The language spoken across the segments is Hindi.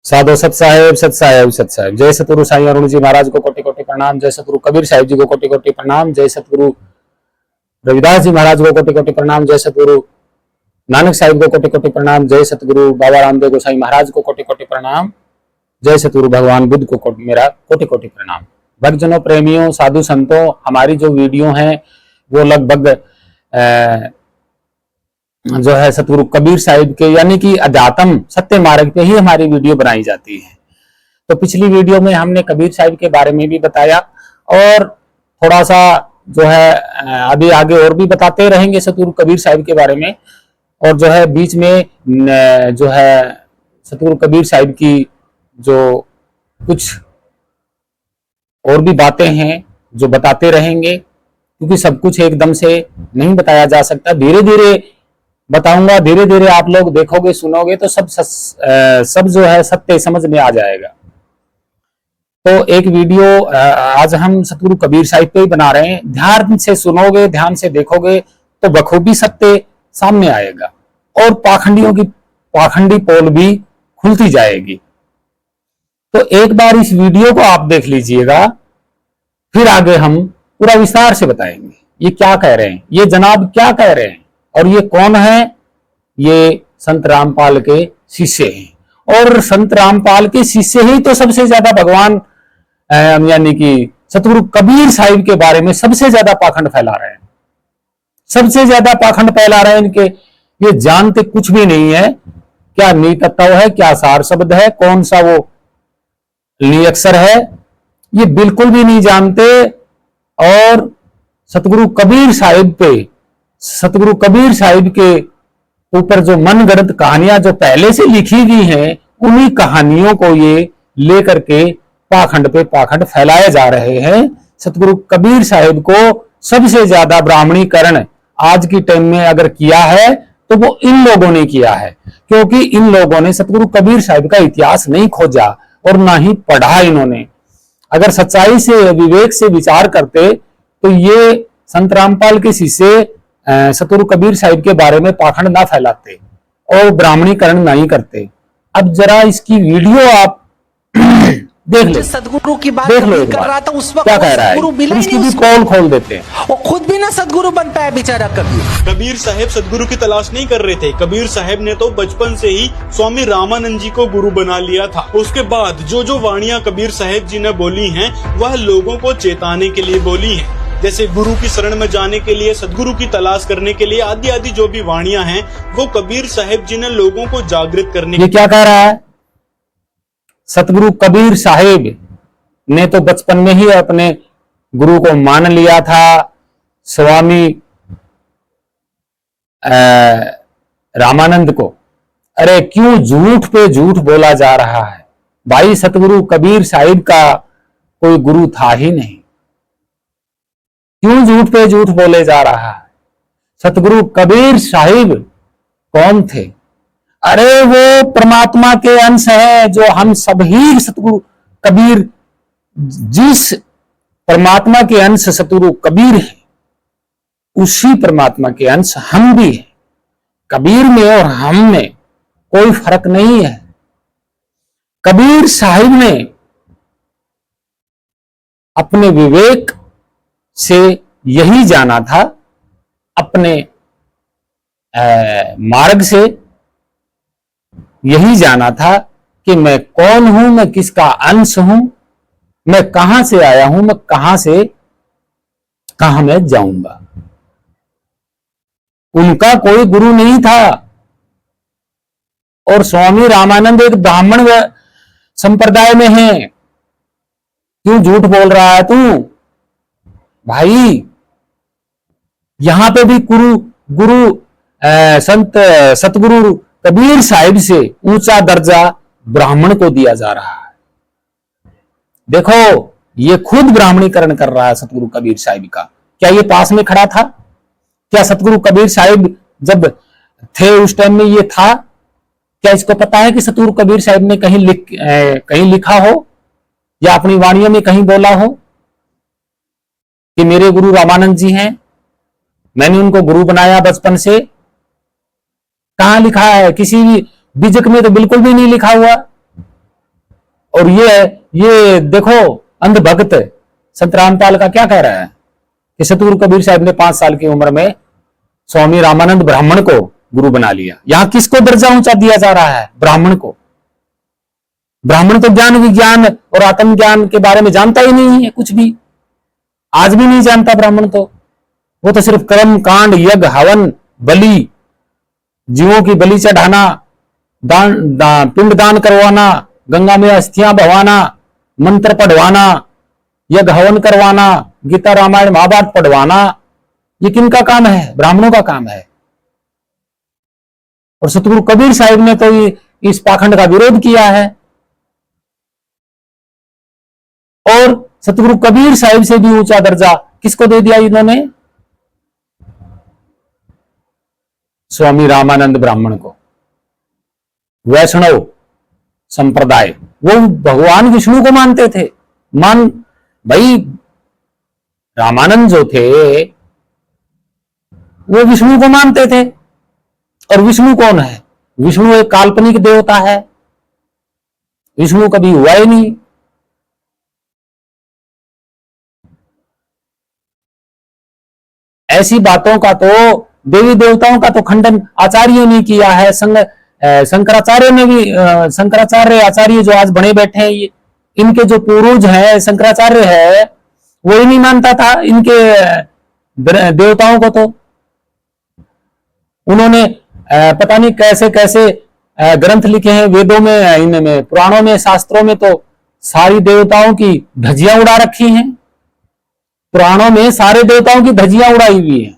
साधो सत साहेब सत साहेब सत साहेब। जय सतगुरु साईं अरुण जी महाराज को कोटि कोटि प्रणाम। जय सतगुरु कबीर साहिब जी को कोटि कोटि प्रणाम। जय सतगुरु रविदास जी महाराज को कोटि कोटि प्रणाम। जय सतगुरु नानक साहिब को कोटि कोटि प्रणाम। जय सतगुरु बाबा रामदेव गोसाई महाराज को कोटि कोटि प्रणाम। जय सतगुरु भगवान बुद्ध को मेरा कोटि कोटि प्रणाम। भक्तजनों, प्रेमियों, साधु संतों, हमारी जो वीडियो है वो लगभग जो है सतगुरु कबीर साहिब के यानी कि अध्यात्म सत्य मार्ग पे ही हमारी वीडियो बनाई जाती है। तो पिछली वीडियो में हमने कबीर साहिब के बारे में भी बताया और थोड़ा सा जो है अभी आगे और भी बताते रहेंगे सतगुरु कबीर साहिब के बारे में। और जो है बीच में जो है सतगुरु कबीर साहिब की जो कुछ और भी बातें हैं जो बताते रहेंगे, क्योंकि सब कुछ एकदम से नहीं बताया जा सकता। धीरे धीरे बताऊंगा, धीरे धीरे आप लोग देखोगे सुनोगे तो सब जो है सत्य समझ में आ जाएगा। तो एक वीडियो आज हम सतगुरु कबीर साहिब पे ही बना रहे हैं। ध्यान से सुनोगे, ध्यान से देखोगे तो बखूबी सत्य सामने आएगा और पाखंडियों की पाखंडी पोल भी खुलती जाएगी। तो एक बार इस वीडियो को आप देख लीजिएगा, फिर आगे हम पूरा विस्तार से बताएंगे ये क्या कह रहे हैं, ये जनाब क्या कह रहे हैं और ये कौन है। ये संत रामपाल के शिष्य हैं और संत रामपाल के शिष्य ही तो सबसे ज्यादा भगवान यानी कि सतगुरु कबीर साहिब के बारे में सबसे ज्यादा पाखंड फैला रहे हैं। सबसे ज्यादा पाखंड फैला रहे हैं इनके, ये जानते कुछ भी नहीं है क्या नीतत्व है, क्या सार शब्द है, कौन सा वो ली-अक्षर है, ये बिल्कुल भी नहीं जानते। और सतगुरु कबीर साहिब पे, सतगुरु कबीर साहिब के ऊपर जो मनगढ़ंत कहानियां जो पहले से लिखी गई हैं, उन्हीं कहानियों को ये लेकर के पाखंड पे पाखंड फैलाए जा रहे हैं। सतगुरु कबीर साहिब को सबसे ज्यादा ब्राह्मणीकरण आज की टाइम में अगर किया है तो वो इन लोगों ने किया है, क्योंकि इन लोगों ने सतगुरु कबीर साहिब का इतिहास नहीं खोजा और ना ही पढ़ा इन्होंने। अगर सच्चाई से विवेक से विचार करते तो ये संत रामपाल के शिष्य सतगुरु कबीर साहिब के बारे में पाखंड ना फैलाते और ब्राह्मणीकरण नहीं करते। अब जरा इसकी वीडियो आप देख लो, सदगुरु की बात देख लो कर रहा था उस वक्त क्या कह रहा है, सदगुरु मिला इसकी नहीं, भी पोल खोल देते हैं। वो खुद भी ना सदगुरु बन पाया बेचारा कबीर। कबीर साहब सदगुरु की तलाश नहीं कर रहे थे। कबीर साहब ने तो बचपन से ही स्वामी रामानंद जी को गुरु बना लिया था। उसके बाद जो वाणियां कबीर साहब जी ने बोली हैं, वह लोगों को चेताने के लिए बोली हैं। जैसे गुरु की शरण में जाने के लिए, सदगुरु की तलाश करने के लिए, आदि आदि जो भी वाणियां हैं, वो कबीर साहब जी ने लोगों को जागृत करने। ये क्या कह रहा है, सतगुरु कबीर साहिब ने तो बचपन में ही अपने गुरु को मान लिया था। स्वामी रामानंद को, अरे क्यों झूठ पे झूठ बोला जा रहा है भाई। सतगुरु कबीर साहिब का कोई गुरु था ही नहीं, क्यों झूठ पे झूठ बोले जा रहा है। सतगुरु कबीर साहिब कौन थे? अरे वो परमात्मा के अंश है, जो हम सभी सतगुरु कबीर, जिस परमात्मा के अंश सतगुरु कबीर है, उसी परमात्मा के अंश हम भी हैं। कबीर में और हम में कोई फर्क नहीं है। कबीर साहिब ने अपने विवेक से यही जाना था, अपने मार्ग से यही जाना था कि मैं कौन हूं, मैं किसका अंश हूं, मैं कहां से आया हूं, मैं कहां से कहां मैं जाऊंगा। उनका कोई गुरु नहीं था। और स्वामी रामानंद एक ब्राह्मण संप्रदाय में है। क्यों झूठ बोल रहा है तू भाई। यहां पे भी गुरु संत सतगुरु कबीर साहिब से ऊंचा दर्जा ब्राह्मण को दिया जा रहा है। देखो, ये खुद ब्राह्मणीकरण कर रहा है सतगुरु कबीर साहिब का। क्या ये पास में खड़ा था? क्या सतगुरु कबीर साहिब जब थे उस टाइम में ये था? क्या इसको पता है कि सतगुरु कबीर साहिब ने कहीं लिखा हो या अपनी वाणियों में कहीं बोला हो कि मेरे गुरु रामानंद जी हैं, मैंने उनको गुरु बनाया बचपन से? कहां लिखा है? किसी भी बीजक में तो बिल्कुल भी नहीं लिखा हुआ। और ये देखो अंध भक्त संत रामपाल का क्या कह रहा है कि सतगुरु कबीर साहब ने 5 साल की उम्र में स्वामी रामानंद ब्राह्मण को गुरु बना लिया। यहां किसको दर्जा ऊंचा दिया जा रहा है? ब्राह्मण को। ब्राह्मण तो ज्ञान विज्ञान और आत्म ज्ञान के बारे में जानता ही नहीं है कुछ भी, आज भी नहीं जानता ब्राह्मण तो। वो तो सिर्फ कर्म कांड, यज्ञ, हवन, बलि, जीवों की बलि चढ़ाना, पिंड दान करवाना, गंगा में अस्थियां बहाना, मंत्र पढ़वाना, यज्ञ हवन करवाना, गीता रामायण महाभारत पढ़वाना, ये किनका काम है? ब्राह्मणों का काम है। और सतगुरु कबीर साहिब ने तो इस पाखंड का विरोध किया है। और सतगुरु कबीर साहिब से भी ऊंचा दर्जा किसको दे दिया इन्होंने? स्वामी रामानंद ब्राह्मण को। वैष्णव संप्रदाय, वो भगवान विष्णु को मानते थे। भाई रामानंद जो थे वो विष्णु को मानते थे। और विष्णु कौन है? विष्णु एक काल्पनिक देवता है, विष्णु कभी हुआ ही नहीं। ऐसी बातों का तो, देवी देवताओं का तो खंडन आचार्यों ने किया है। शंकराचार्य ने भी, शंकराचार्य आचार्य जो आज बने बैठे हैं, ये इनके जो पूर्वज है शंकराचार्य है, वो ही नहीं मानता था इनके देवताओं को। तो उन्होंने पता नहीं कैसे कैसे ग्रंथ लिखे हैं वेदों में, इनमें पुराणों में, शास्त्रों में तो सारी देवताओं की धज्जियां उड़ा रखी हैं। पुराणों में सारे देवताओं की धज्जियां उड़ाई हुई हैं।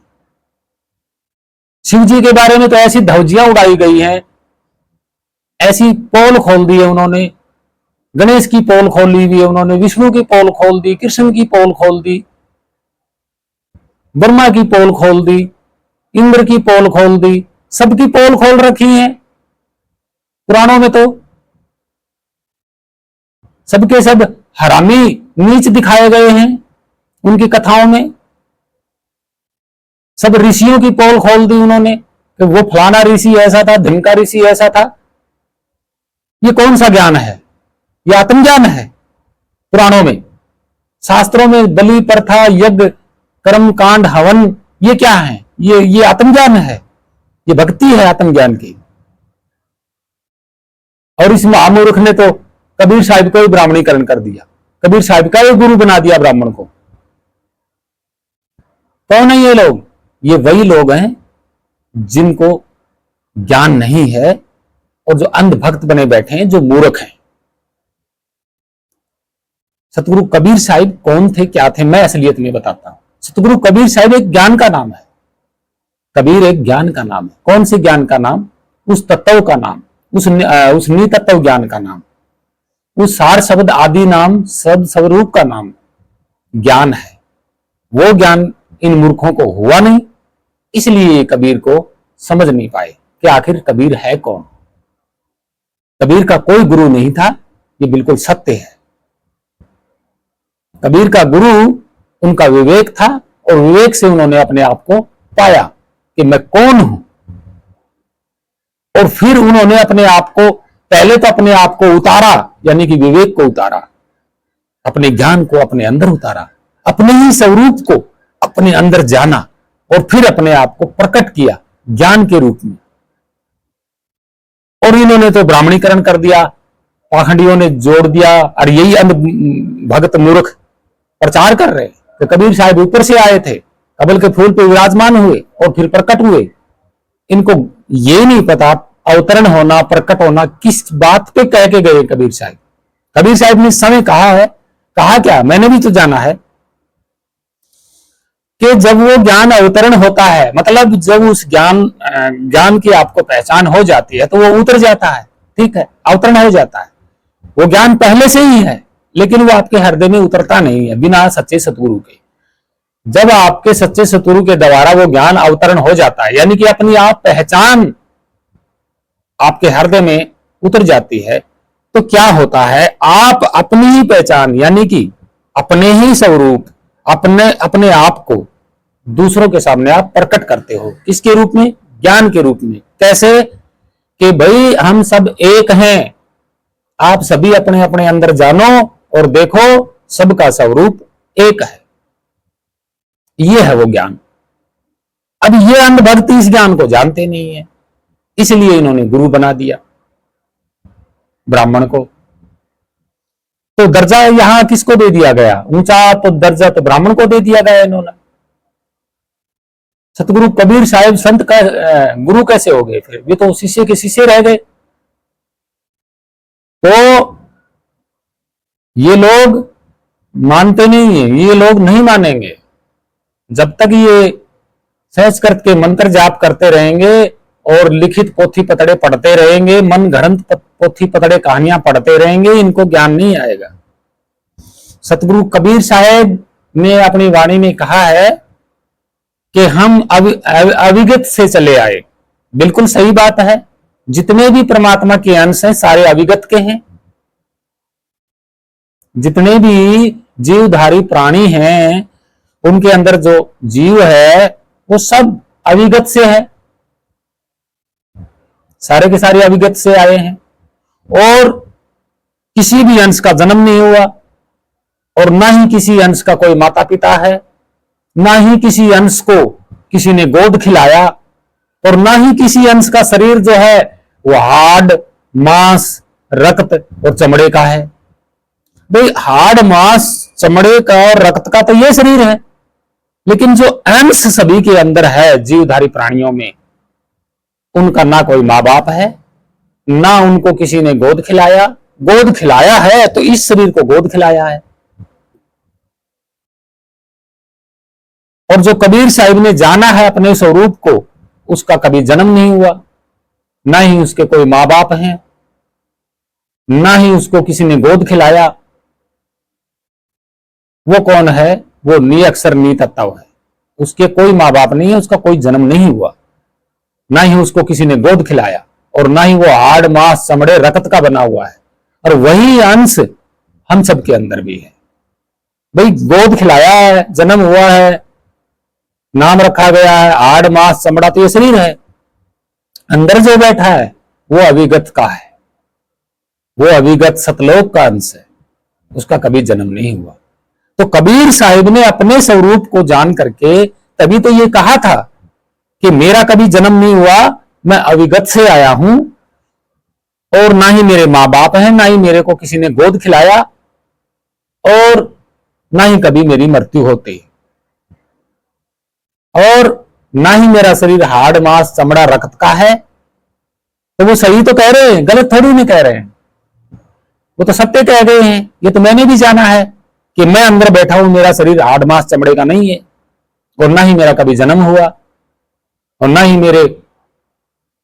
शिव जी के बारे में तो ऐसी धज्जियां उड़ाई गई हैं, ऐसी पोल खोल दी है उन्होंने। गणेश की पोल खोली हुई है उन्होंने, विष्णु की पोल खोल दी, कृष्ण की पोल खोल दी, ब्रह्मा की पोल खोल दी, इंद्र की पोल खोल दी, सबकी पोल खोल रखी है पुराणों में। तो सबके सब हरामी नीच दिखाए गए हैं उनकी कथाओं में। सब ऋषियों की पोल खोल दी उन्होंने कि वो फलाना ऋषि ऐसा था, ढिमका ऋषि ऐसा था। ये कौन सा ज्ञान है? ये आत्मज्ञान है। पुराणों में, शास्त्रों में बलि प्रथा, यज्ञ, कर्म कांड, हवन, ये क्या है? ये आत्मज्ञान है, ये भक्ति है आत्मज्ञान की। और इस महामूर्ख ने तो कबीर साहिब को ही ब्राह्मणीकरण कर दिया, कबीर साहिब का ही गुरु बना दिया ब्राह्मण को। कौन है ये लोग? ये वही लोग हैं जिनको ज्ञान नहीं है और जो अंध भक्त बने बैठे हैं, जो मूर्ख हैं। सतगुरु कबीर साहिब कौन थे, क्या थे, मैं असलियत में बताता हूं। सतगुरु कबीर साहिब एक ज्ञान का नाम है। कबीर एक ज्ञान का नाम है। कौन से ज्ञान का नाम? उस तत्व का नाम, उस नितत्व ज्ञान का नाम, उस सार शब्द आदि नाम, शब्द स्वरूप का नाम ज्ञान है। वो ज्ञान इन मूर्खों को हुआ नहीं, इसलिए कबीर को समझ नहीं पाए कि आखिर कबीर है कौन। कबीर का कोई गुरु नहीं था, ये बिल्कुल सत्य है। कबीर का गुरु उनका विवेक था और विवेक से उन्होंने अपने आप को पाया कि मैं कौन हूं। और फिर उन्होंने अपने आप को, पहले तो अपने आप को उतारा, यानी कि विवेक को उतारा, अपने ज्ञान को अपने अंदर उतारा, अपने ही स्वरूप को अपने अंदर जाना और फिर अपने आप को प्रकट किया ज्ञान के रूप में। और इन्होंने तो ब्राह्मणीकरण कर दिया, पाखंडियों ने जोड़ दिया। और यही अंध भक्त मूर्ख प्रचार कर रहे कि कबीर साहब ऊपर से आए थे, कमल के फूल पे विराजमान हुए और फिर प्रकट हुए। इनको ये नहीं पता अवतरण होना, प्रकट होना किस बात पे कह के गए कबीर साहब। कबीर साहब ने समय कहा है, कहा क्या, मैंने भी तो जाना है कि जब वो ज्ञान अवतरण होता है, मतलब जब उस ज्ञान की आपको पहचान हो जाती है तो वो उतर जाता है, ठीक है, अवतरण हो जाता है। वो ज्ञान पहले से ही है लेकिन वो आपके हृदय में उतरता नहीं है बिना सच्चे सतगुरु के। जब आपके सच्चे सतगुरु के द्वारा वो ज्ञान अवतरण हो जाता है, यानी कि अपनी आप पहचान आपके हृदय में उतर जाती है, तो क्या होता है, आप अपनी ही पहचान यानी कि अपने ही स्वरूप, अपने आप को दूसरों के सामने आप प्रकट करते हो। किसके रूप में? ज्ञान के रूप में। कैसे? कि भाई हम सब एक हैं, आप सभी अपने अपने अंदर जानो और देखो, सबका स्वरूप एक है। ये है वो ज्ञान। अब ये अंधभक्त इस ज्ञान को जानते नहीं है, इसलिए इन्होंने गुरु बना दिया ब्राह्मण को। तो दर्जा यहां किसको दे दिया गया? ऊंचा तो दर्जा तो ब्राह्मण को दे दिया गया इन्होंने। सतगुरु कबीर साहिब संत का गुरु कैसे हो गए? फिर ये तो शिष्य के शिष्य रह गए। तो ये लोग मानते नहीं है, ये लोग नहीं मानेंगे जब तक ये संस्कृत के मंत्र जाप करते रहेंगे और लिखित पोथी पतड़े पढ़ते रहेंगे, मन घड़ंत पोथी पतड़े कहानियां पढ़ते रहेंगे, इनको ज्ञान नहीं आएगा। सतगुरु कबीर साहब ने अपनी वाणी में कहा है कि हम अविगत से चले आए। बिल्कुल सही बात है। जितने भी परमात्मा के अंश हैं सारे अविगत के हैं। जितने भी जीवधारी प्राणी हैं उनके अंदर जो जीव है वो सब अविगत से है, सारे के सारे अविगत से आए हैं। और किसी भी अंश का जन्म नहीं हुआ और ना ही किसी अंश का कोई माता पिता है, ना ही किसी अंश को किसी ने गोद खिलाया, और ना ही किसी अंश का शरीर जो है वो हाड़ मांस रक्त और चमड़े का है। भाई हाड़ मांस चमड़े का और रक्त का तो ये शरीर है, लेकिन जो अंश सभी के अंदर है जीवधारी प्राणियों में, उनका ना कोई माँ बाप है, ना उनको किसी ने गोद खिलाया। गोद खिलाया है तो इस शरीर को गोद खिलाया है। और जो कबीर साहिब ने जाना है अपने स्वरूप को, उसका कभी जन्म नहीं हुआ, ना ही उसके कोई माँ बाप हैं, ना ही उसको किसी ने गोद खिलाया। वो कौन है? वो निअक्षर नितत्व है। उसके कोई माँ बाप नहीं है, उसका कोई जन्म नहीं हुआ, ना ही उसको किसी ने गोद खिलाया, और ना ही वो हाड़ मांस चमड़े रक्त का बना हुआ है। और वही अंश हम सबके अंदर भी है। भाई गोद खिलाया है, जन्म हुआ है, नाम रखा गया है, हाड़ मांस चमड़ा तो ये शरीर है। अंदर जो बैठा है वो अविगत का है, वो अविगत सतलोक का अंश है, उसका कभी जन्म नहीं हुआ। तो कबीर साहिब ने अपने स्वरूप को जान करके तभी तो ये कहा था कि मेरा कभी जन्म नहीं हुआ, मैं अविगत से आया हूं, और ना ही मेरे माँ बाप हैं, ना ही मेरे को किसी ने गोद खिलाया, और ना ही कभी मेरी मृत्यु होती, और ना ही मेरा शरीर हाड़ मांस चमड़ा रक्त का है। तो वो सही तो कह रहे हैं, गलत थोड़ी नहीं कह रहे हैं, वो तो सत्य कह गए हैं। ये तो मैंने भी जाना है कि मैं अंदर बैठा हूं, मेरा शरीर हाड़ मांस चमड़े का नहीं है, और ना ही मेरा कभी जन्म हुआ, और ना ही मेरे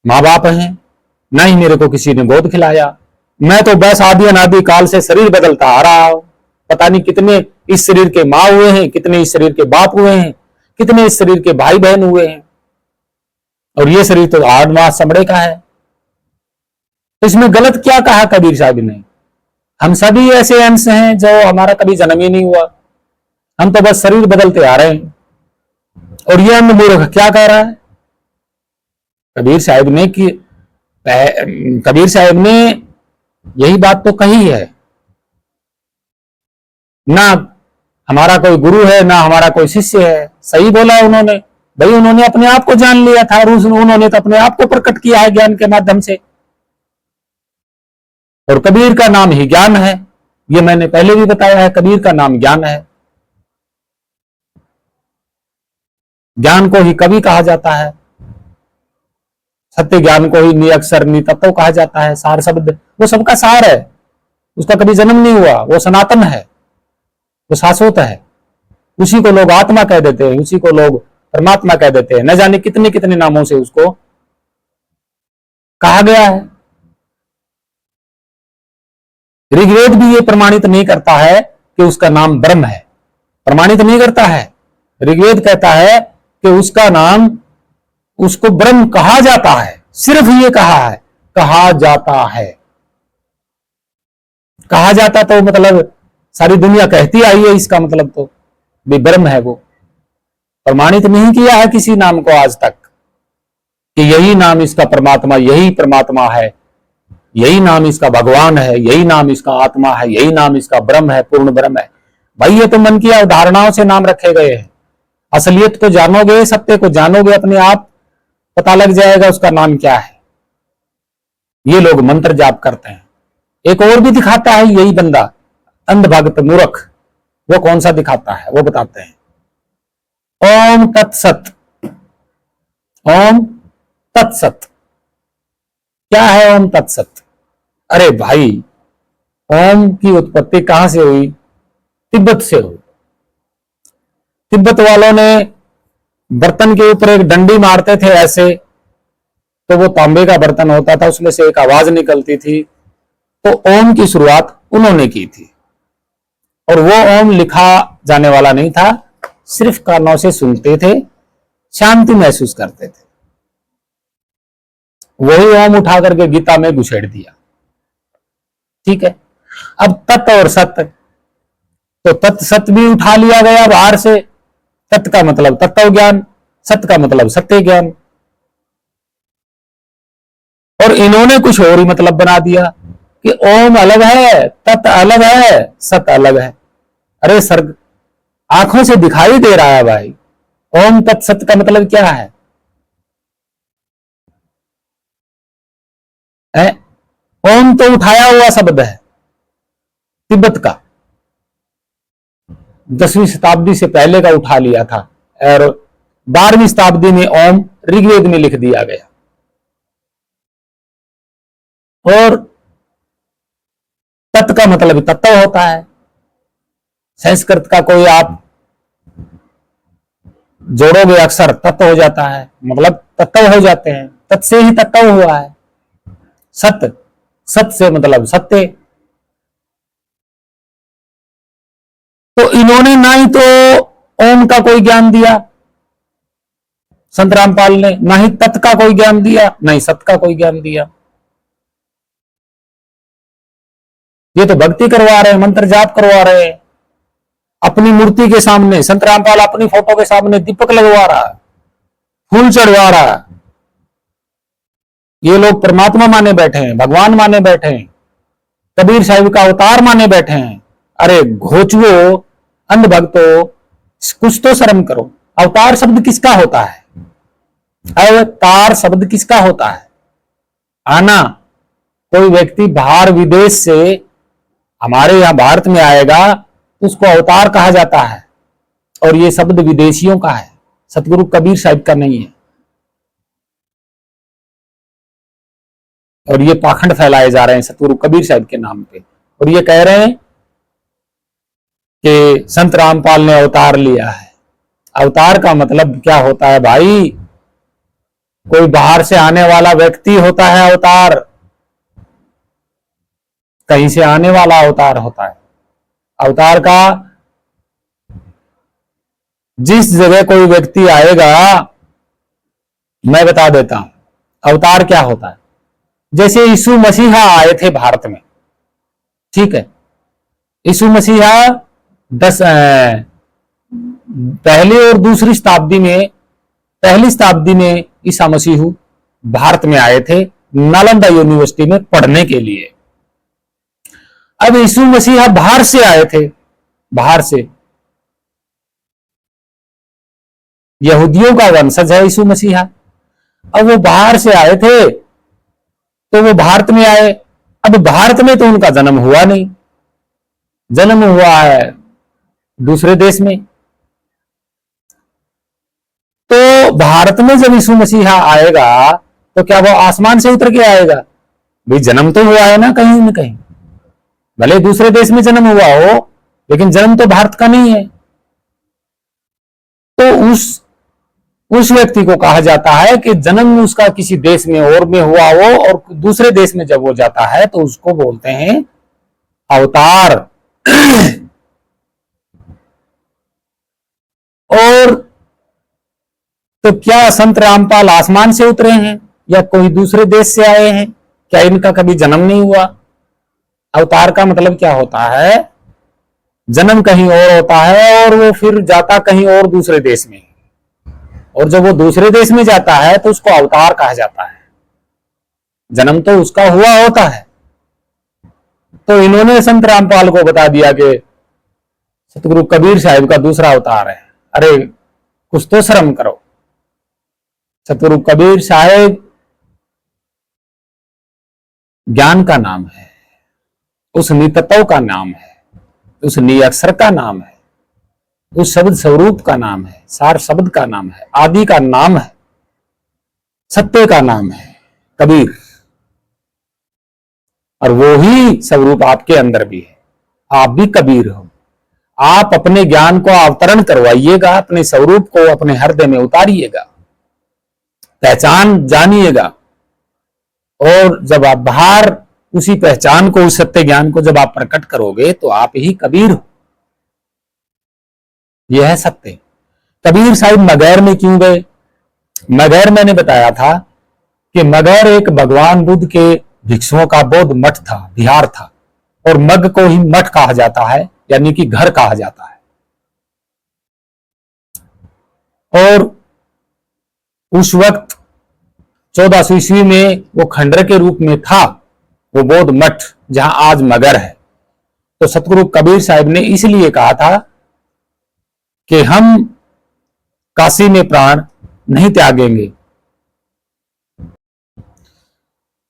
माँ बाप हैं, ना ही मेरे को किसी ने गोद खिलाया। मैं तो बस आदि अनादि काल से शरीर बदलता आ रहा हूं। पता नहीं कितने इस शरीर के माँ हुए हैं, कितने इस शरीर के बाप हुए हैं, कितने इस शरीर के भाई बहन हुए हैं, और ये शरीर तो हाड़ मांस चमड़े का है। तो इसमें गलत क्या कहा कबीर साहब ने? हम सभी ऐसे अंश हैं जो हमारा कभी जन्म ही नहीं हुआ, हम तो बस शरीर बदलते आ रहे हैं। और ये अंध मूर्ख क्या कह रहा है? कबीर साहब ने कि कबीर साहब ने यही बात तो कही है, ना हमारा कोई गुरु है, ना हमारा कोई शिष्य है। सही बोला उन्होंने। भाई उन्होंने अपने आप को जान लिया था, और उन्होंने तो अपने आप को प्रकट किया है ज्ञान के माध्यम से। और कबीर का नाम ही ज्ञान है, ये मैंने पहले भी बताया है। कबीर का नाम ज्ञान है। ज्ञान को ही कवि कहा जाता है, सत्य ज्ञान को ही निअक्षर नितत्व कहा जाता है। सार शब्द वो सबका सार है, उसका कभी जन्म नहीं हुआ, वो सनातन है, वो शाश्वत है। उसी को लोग आत्मा कह देते हैं, उसी को लोग परमात्मा कह देते हैं। न जाने कितने कितने नामों से उसको कहा गया है। ऋग्वेद भी ये प्रमाणित नहीं करता है कि उसका नाम ब्रह्म है, प्रमाणित नहीं करता है। ऋग्वेद कहता है कि उसका नाम, उसको ब्रह्म कहा जाता है। सिर्फ ये कहा है, कहा जाता है। कहा जाता तो मतलब सारी दुनिया कहती आई है, इसका मतलब तो भी ब्रह्म है। वो प्रमाणित नहीं किया है किसी नाम को आज तक कि यही नाम इसका परमात्मा, यही परमात्मा है, यही नाम इसका भगवान है, यही नाम इसका आत्मा है, यही नाम इसका ब्रह्म है, पूर्ण ब्रह्म है। भाई ये तो मन की अवधारणाओं से नाम रखे गए हैं। असलियत को जानोगे, सत्य को जानोगे, अपने आप पता लग जाएगा उसका नाम क्या है। ये लोग मंत्र जाप करते हैं। एक और भी दिखाता है यही बंदा, अंधभक्त मूर्ख। वो कौन सा दिखाता है वो बताते हैं। ओम तत्सत, ओम तत्सत। क्या है ओम तत्सत? अरे भाई, ओम की उत्पत्ति कहां से हुई? तिब्बत से हुई। तिब्बत वालों ने बर्तन के ऊपर एक डंडी मारते थे ऐसे, तो वो तांबे का बर्तन होता था, उसमें से एक आवाज निकलती थी। तो ओम की शुरुआत उन्होंने की थी। और वो ओम लिखा जाने वाला नहीं था, सिर्फ कानों से सुनते थे, शांति महसूस करते थे। वही ओम उठा करके गीता में घुसेड़ दिया। ठीक है। अब तत् और सत्य, तो तत् सत्य भी उठा लिया गया बाहर से। तत् का मतलब तत्व ज्ञान, सत्य का मतलब सत्य ज्ञान। और इन्होंने कुछ और ही मतलब बना दिया कि ओम अलग है, तत् अलग है, सत्य अलग है। अरे सर, आंखों से दिखाई दे रहा है भाई। ओम तत् सत्य का मतलब क्या है? ओम तो उठाया हुआ शब्द है तिब्बत का, 10वीं शताब्दी से पहले का उठा लिया था, और 12वीं शताब्दी में ओम ऋग्वेद में लिख दिया गया। और तत् का मतलब तत्व होता है। संस्कृत का कोई आप जोड़ोगे अक्षर, तत्व हो जाता है, मतलब तत्व हो जाते हैं। तत् से ही तत्व हुआ है। सत्य, सत्य से मतलब सत्य। तो इन्होंने ना ही तो ओम का कोई ज्ञान दिया संत रामपाल ने, ना ही तत् का कोई ज्ञान दिया, ना ही सत्य का कोई ज्ञान दिया। ये तो भक्ति करवा रहे हैं, मंत्र जाप करवा रहे हैं। अपनी मूर्ति के सामने संत रामपाल अपनी फोटो के सामने दीपक लगवा रहा है, फूल चढ़वा रहा है। ये लोग परमात्मा माने बैठे हैं, भगवान माने बैठे हैं, कबीर साहिब का अवतार माने बैठे हैं। अरे घोचुओ, अंधभक्तो, कुछ तो शर्म करो। अवतार शब्द किसका होता है? अवतार शब्द किसका होता है? आना। कोई व्यक्ति बाहर विदेश से हमारे यहां भारत में आएगा तो उसको अवतार कहा जाता है, और ये शब्द विदेशियों का है, सतगुरु कबीर साहिब का नहीं है। और ये पाखंड फैलाए जा रहे हैं सतगुरु कबीर साहिब के नाम पे, और ये कह रहे हैं कि संत रामपाल ने अवतार लिया है। अवतार का मतलब क्या होता है भाई? कोई बाहर से आने वाला व्यक्ति होता है अवतार, कहीं से आने वाला अवतार होता है। अवतार का जिस जगह कोई व्यक्ति आएगा, मैं बता देता हूं अवतार क्या होता है। जैसे यीशु मसीहा आए थे भारत में, ठीक है। यीशु मसीहा पहली और दूसरी शताब्दी में, पहली शताब्दी में ईसा मसीह भारत में आए थे नालंदा यूनिवर्सिटी में पढ़ने के लिए। अब यीशु मसीहा बाहर से आए थे, बाहर से। यहूदियों का वंशज है यीशु मसीहा। अब वो बाहर से आए थे तो वो भारत में आए। अब भारत में तो उनका जन्म हुआ नहीं, जन्म हुआ है दूसरे देश में। तो भारत में जब यीशु मसीहा आएगा तो क्या वो आसमान से उतर के आएगा? भाई जन्म तो हुआ है ना कहीं न कहीं, भले दूसरे देश में जन्म हुआ हो, लेकिन जन्म तो भारत का नहीं है। तो उस व्यक्ति को कहा जाता है कि जन्म उसका किसी देश में और में हुआ हो, और दूसरे देश में जब वो जाता है तो उसको बोलते हैं अवतार। और तो क्या संत रामपाल आसमान से उतरे हैं या कोई दूसरे देश से आए हैं? क्या इनका कभी जन्म नहीं हुआ? अवतार का मतलब क्या होता है? जन्म कहीं और होता है और वो फिर जाता कहीं और दूसरे देश में, और जब वो दूसरे देश में जाता है तो उसको अवतार कहा जाता है। जन्म तो उसका हुआ होता है, तो इन्होंने संत रामपाल को बता दिया कि सतगुरु कबीर साहिब का दूसरा अवतार है। अरे कुछ तो शर्म करो। सतगुरु कबीर साहिब ज्ञान का नाम है, उस नितत्व का नाम है, उस निअक्षर का नाम है, उस शब्द स्वरूप का नाम है, सार शब्द का नाम है, आदि का नाम है, सत्य का नाम है कबीर। और वो ही स्वरूप आपके अंदर भी है। आप भी कबीर हो। आप अपने ज्ञान को अवतरण करवाइएगा, अपने स्वरूप को अपने हृदय में उतारिएगा, पहचान जानिएगा। और जब आप बाहर उसी पहचान को, उस सत्य ज्ञान को जब आप प्रकट करोगे तो आप ही कबीर हो। यह है सत्य। कबीर साहिब मगहर में क्यों गए? मगहर मैंने बताया था कि मगहर एक भगवान बुद्ध के भिक्षुओं का बौद्ध मठ था, विहार था। और मग को ही मठ कहा जाता है, यानी कि घर कहा जाता है। और उस वक्त 1400 ईस्वी में वो खंडर के रूप में था वो बौद्ध मठ, जहां आज मगहर है। तो सतगुरु कबीर साहिब ने इसलिए कहा था कि हम काशी में प्राण नहीं त्यागेंगे,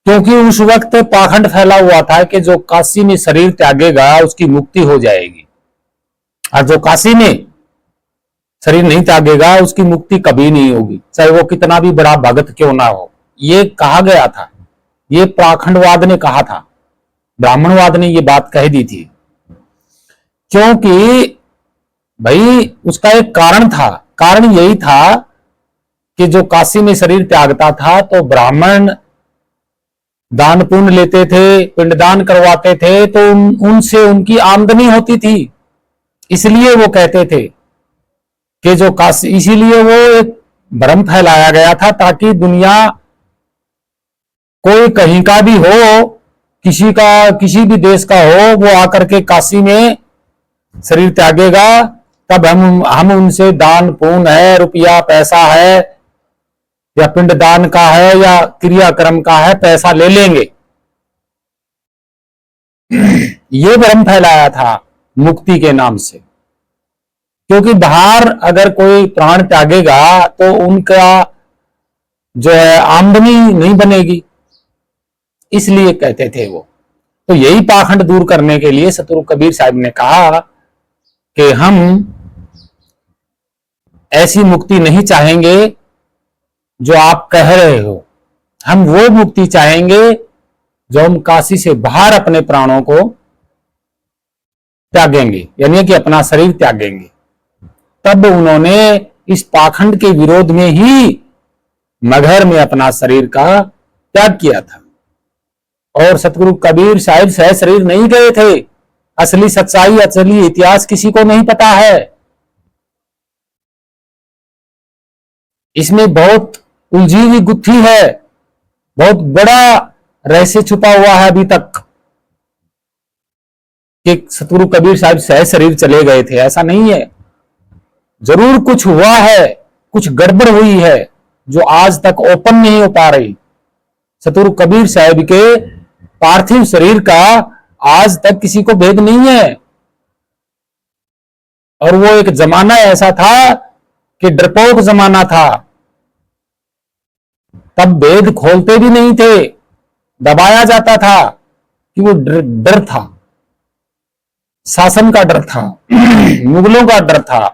क्योंकि उस वक्त पाखंड फैला हुआ था कि जो काशी में शरीर त्यागेगा उसकी मुक्ति हो जाएगी, और जो काशी में शरीर नहीं त्यागेगा उसकी मुक्ति कभी नहीं होगी, चाहे वो कितना भी बड़ा भगत क्यों ना हो। ये कहा गया था, ये पाखंडवाद ने कहा था, ब्राह्मणवाद ने ये बात कह दी थी। क्योंकि भाई उसका एक कारण था। कारण यही था कि जो काशी में शरीर त्यागता था तो ब्राह्मण दान पुण्य लेते थे, पिंडदान करवाते थे, तो उनसे उनकी आमदनी होती थी। इसलिए वो कहते थे कि जो काशी, इसीलिए वो एक भ्रम फैलाया गया था ताकि दुनिया, कोई कहीं का भी हो, किसी भी देश का हो, वो आकर के काशी में शरीर त्यागेगा, तब हम उनसे दान पुण्य है, रुपया पैसा है, या पिंडदान का है, या क्रियाक्रम का है, पैसा ले लेंगे। ये भ्रम फैलाया था मुक्ति के नाम से। क्योंकि बाहर अगर कोई प्राण त्यागेगा तो उनका जो है आमदनी नहीं बनेगी, इसलिए कहते थे वो। तो यही पाखंड दूर करने के लिए सतगुरु कबीर साहिब ने कहा कि हम ऐसी मुक्ति नहीं चाहेंगे जो आप कह रहे हो, हम वो मुक्ति चाहेंगे जो हम काशी से बाहर अपने प्राणों को त्यागेंगे, यानी कि अपना शरीर त्यागेंगे। तब उन्होंने इस पाखंड के विरोध में ही मगहर में अपना शरीर का त्याग किया था। और सतगुरु कबीर साहिब सह शरीर नहीं गए थे। असली सच्चाई, असली इतिहास किसी को नहीं पता है। इसमें बहुत उलझी हुई गुत्थी है, बहुत बड़ा रहस्य छुपा हुआ है अभी तक कि सतगुरु कबीर साहिब सह शरीर चले गए थे। ऐसा नहीं है, जरूर कुछ हुआ है, कुछ गड़बड़ हुई है जो आज तक ओपन नहीं हो पा रही। सतगुरु कबीर साहिब के पार्थिव शरीर का आज तक किसी को भेद नहीं है। और वो एक जमाना ऐसा था कि डरपोक जमाना था, तब भेद खोलते भी नहीं थे, दबाया जाता था कि वो डर था, शासन का डर था, मुगलों का डर था।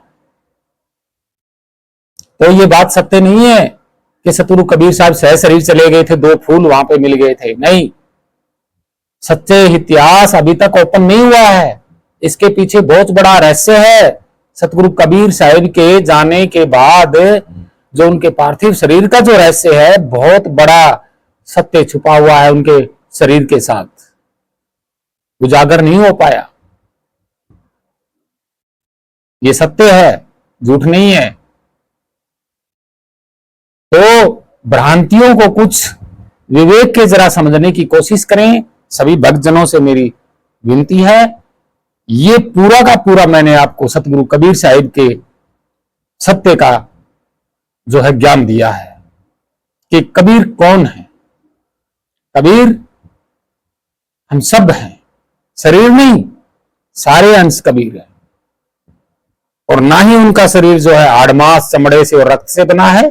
तो ये बात सत्य नहीं है कि सतगुरु कबीर साहब सह शरीर चले गए थे, 2 फूल वहां पे मिल गए थे। नहीं, सच्चे इतिहास अभी तक ओपन नहीं हुआ है। इसके पीछे बहुत बड़ा रहस्य है। सतगुरु कबीर साहिब के जाने के बाद जो उनके पार्थिव शरीर का जो रहस्य है, बहुत बड़ा सत्य छुपा हुआ है उनके शरीर के साथ, उजागर नहीं हो पाया। ये सत्य है, झूठ नहीं है। तो भ्रांतियों को कुछ विवेक के जरा समझने की कोशिश करें। सभी भक्तजनों से मेरी विनती है। ये पूरा का पूरा मैंने आपको सतगुरु कबीर साहिब के सत्य का जो है ज्ञान दिया है कि कबीर कौन है। कबीर हम सब हैं। शरीर नहीं, सारे अंश कबीर है। और ना ही उनका शरीर जो है हाड़ मांस चमड़े से और रक्त से बना है,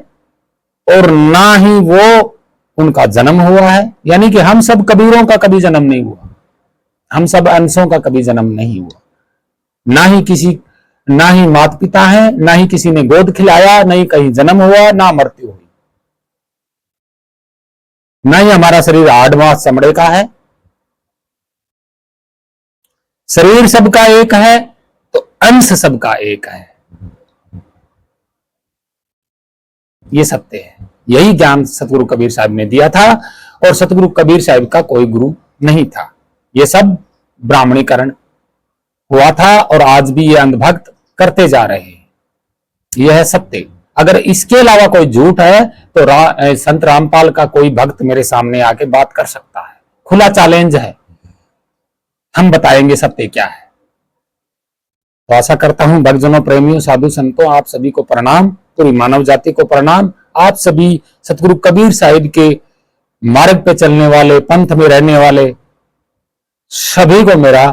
और ना ही वो उनका जन्म हुआ है। यानी कि हम सब कबीरों का कभी जन्म नहीं हुआ, हम सब अंशों का कभी जन्म नहीं हुआ। ना ही माता पिता है, ना ही किसी ने गोद खिलाया, ना ही कहीं जन्म हुआ, ना मृत्यु हुई, ना ही हमारा शरीर हाड़ मांस चमड़े का है। शरीर सबका एक है तो अंश सबका एक है, ये सत्य है। यही ज्ञान सतगुरु कबीर साहब ने दिया था, और सतगुरु कबीर साहब का कोई गुरु नहीं था। ये सब ब्राह्मणीकरण हुआ था, और आज भी ये अंधभक्त करते जा रहे हैं। यह है सत्य। अगर इसके अलावा कोई झूठ है तो संत रामपाल का कोई भक्त मेरे सामने आके बात कर सकता है, खुला चैलेंज है, हम बताएंगे सत्य क्या है। तो आशा करता हूं भक्तजनों, प्रेमियों, साधु संतों, आप सभी को प्रणाम, पूरी मानव जाति को प्रणाम। आप सभी सतगुरु कबीर साहिब के मार्ग पे चलने वाले, पंथ में रहने वाले सभी को मेरा